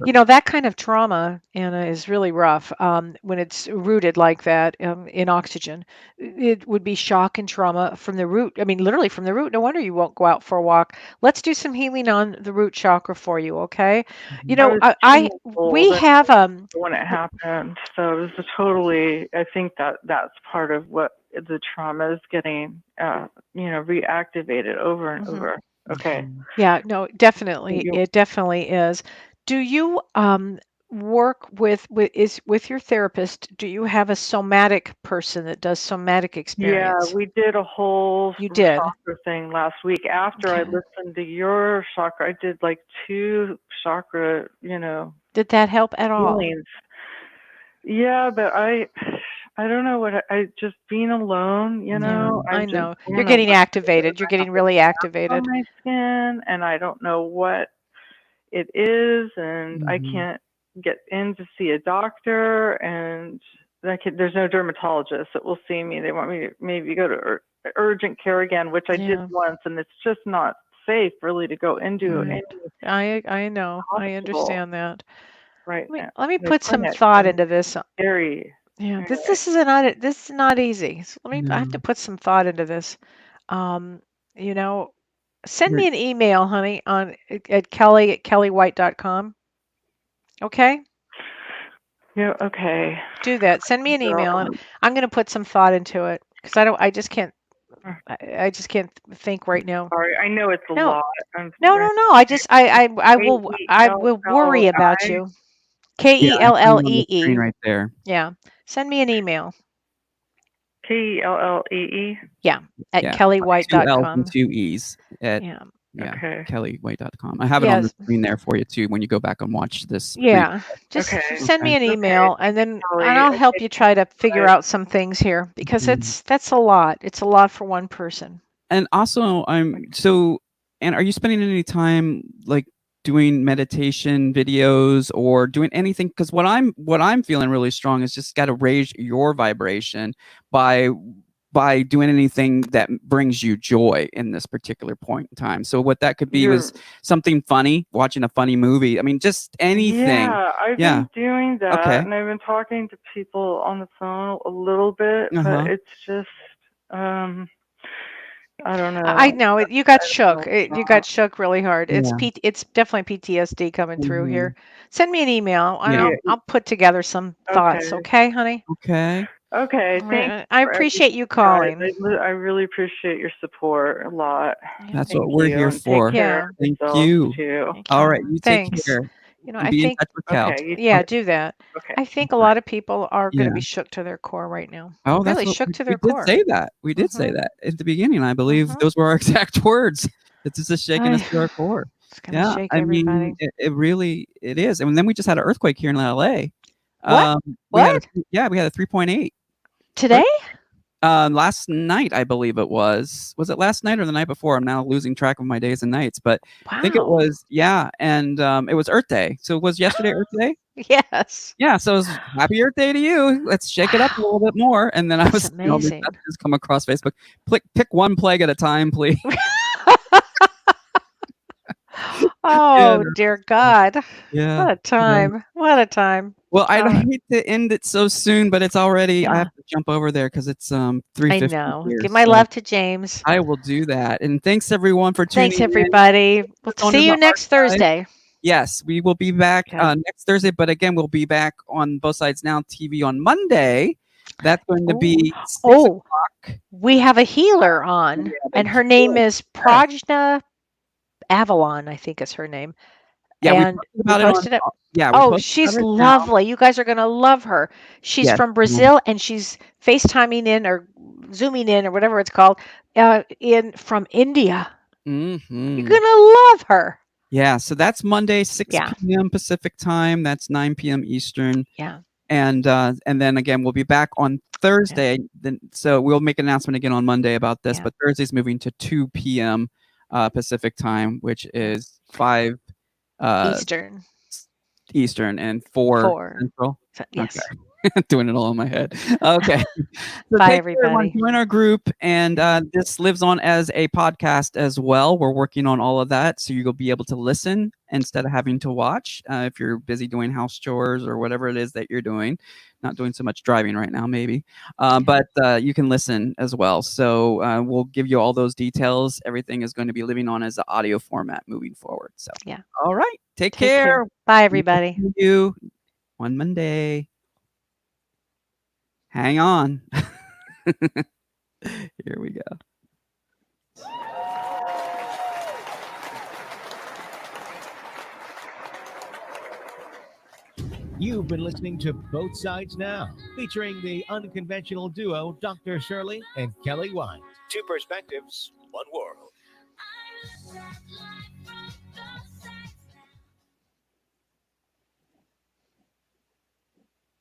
Yeah. That kind of trauma, Anna, is really rough when it's rooted like that in oxygen. It would be shock and trauma from the root. I mean, literally from the root. No wonder you won't go out for a walk. Let's do some healing on the root chakra for you, okay? Mhm. I was 2 months We old have when it happened, so it was totally. I think that's part of what the trauma is getting, reactivated over and mhm. over. Okay. Mhm. Yeah, no, definitely. It definitely is. Do you work with your therapist, do you have a somatic person that does somatic Yeah, experience? we did a whole You did. chakra thing last week. After I Okay. listened to your chakra, I did like 2 chakra, Did that help at all? healings. Yeah, but I don't know I just being alone, Yeah, I know. I You're don't know getting what to do. activated. You're I have getting this really rash on activated. my skin, and I don't know what it is, and I Mhm. can't get in to see a doctor, and there's no dermatologist that will see me. They want me to maybe go to urgent care again, which I did Yeah. once, and it's just not safe really to go into Right. any I know. I hospital understand that. right now. Let me The put some clinic thought and into this. scary. Yeah, Anyway, this is not easy. So I have to No. put some thought into this. Um, you know, send You're me an email, honey, on at kellywhite.com. Okay? yeah, okay. Do that. Send me an email and So, I'm going to put some thought into it because I just can't think right now. sorry, I know it's a No. lot. I'm No. I will worry about Kelly. you. yeah, I'm seeing it on the Kellee. screen right there. Yeah. Send me an email. Kellee. Yeah, at Yeah. 2 L's and kellywhite.com. 2 E's at Yeah. Okay. kellywhite.com. I have it on the Yes. screen there for you too when you go back and watch this. Yeah. Just Okay. send me Okay. an Okay. email Thank you, and Kelly. I'll help Okay, you thank try to you. figure Bye. out some things here because Mhm. that's a lot. It's a lot for one person. And also, and are you spending any time like doing meditation videos or doing anything? Because what I'm feeling really strong is just got to raise your vibration by doing anything that brings you joy in this particular point in time. So what that could be was You're something funny, watching a funny movie. I mean, just anything. Yeah, I've Yeah. been doing that, Okay. and I've been talking to people on the phone a little bit, but Uh-huh. it's just, um, I don't know. I know it. You got I don't shook. know. You got shook really hard. Yeah. It's definitely PTSD coming through Mhm. here. Send me an email and Yeah. Yeah. I'll put together some thoughts. Okay. Okay, honey. Okay. Okay. Thank you I for appreciate you everything, guys. calling. I really appreciate your support a lot. Yeah. That's Thank what we're you, here and take for. care Yeah. of Thank yourselves you. too. Thank All you. right. You take Thanks. care. You know, And I be in think touch with Cal. Okay. yeah, do that. Okay. I think a lot of people are going to Yeah. be shook to their core right now. Oh, that's Really what shook to we their did core. say that. We did say Mhm. that at the beginning. I believe Mhm. those were our exact words. It's just shaking us Ay, to our core. It's going to Yeah. shake I everybody. mean, it really it is. And then we just had an earthquake here in LA. What? We had What? we had a 3.8 Today? last night, I believe it was. Was it last night or the night before? I'm now losing track of my days and nights, but I think it Wow. was, yeah. And it was Earth Day. So was yesterday Earth Day? Yes. Yeah. So it was happy Earth Day to you. Let's shake it up a Wow. little bit more. And then I That's was, all these amazing. messages come across Facebook. Pick one plague at a time, please. Yeah. Oh, dear God. Yeah. What a time. What a time. Well, I All right. hate to end it so soon, but it's already. I Yeah. have to jump over there because it's I 3:50 know. here. Give my So love to James. I will do that. And thanks everyone for tuning Thanks, in. everybody. We'll Going to see the you next archive. Thursday. Yes, we will be back Okay. next Thursday, but again, we'll be back on Both Sides Now TV on Monday. That's going to be 6 Oh, o'clock. we have a healer on, Yeah, and the her name healer. is Prajna Avalon, I think is her name. Yeah, we And posted we about it on. posted it. Yeah, we Oh, posted she's about it now. lovely. You guys are going to love her. She's Yes. from Brazil and she's FaceTiming in or Zooming in or whatever it's called from India. You're Mm-hmm. going to love her. Yeah, so that's Monday, 6 Yeah. p.m. Pacific time. That's 9 p.m. Eastern. Yeah. And then again, we'll be back on Thursday. Then so we'll make an announcement again on Monday about this. Yeah. But Thursday's moving to 2 p.m. Pacific time, which is 5 Eastern and 4 Central. So, yes. Okay. Doing it all in my head. Okay. So Bye, take care, everyone. everybody. Join our group, and this lives on as a podcast as well. We're working on all of that, so you'll be able to listen instead of having to watch if you're busy doing house chores or whatever it is that you're doing. Not doing so much driving right now, maybe, but you can listen as well. So we'll give you all those details. Everything is going to be living on as an audio format moving forward. So Yeah. all right. Take care. Bye, everybody. See you on Monday. Hang on. Here we go. You've been listening to Both Sides Now, featuring the unconventional duo Dr. Shirley and Kelly White. Two perspectives, one world.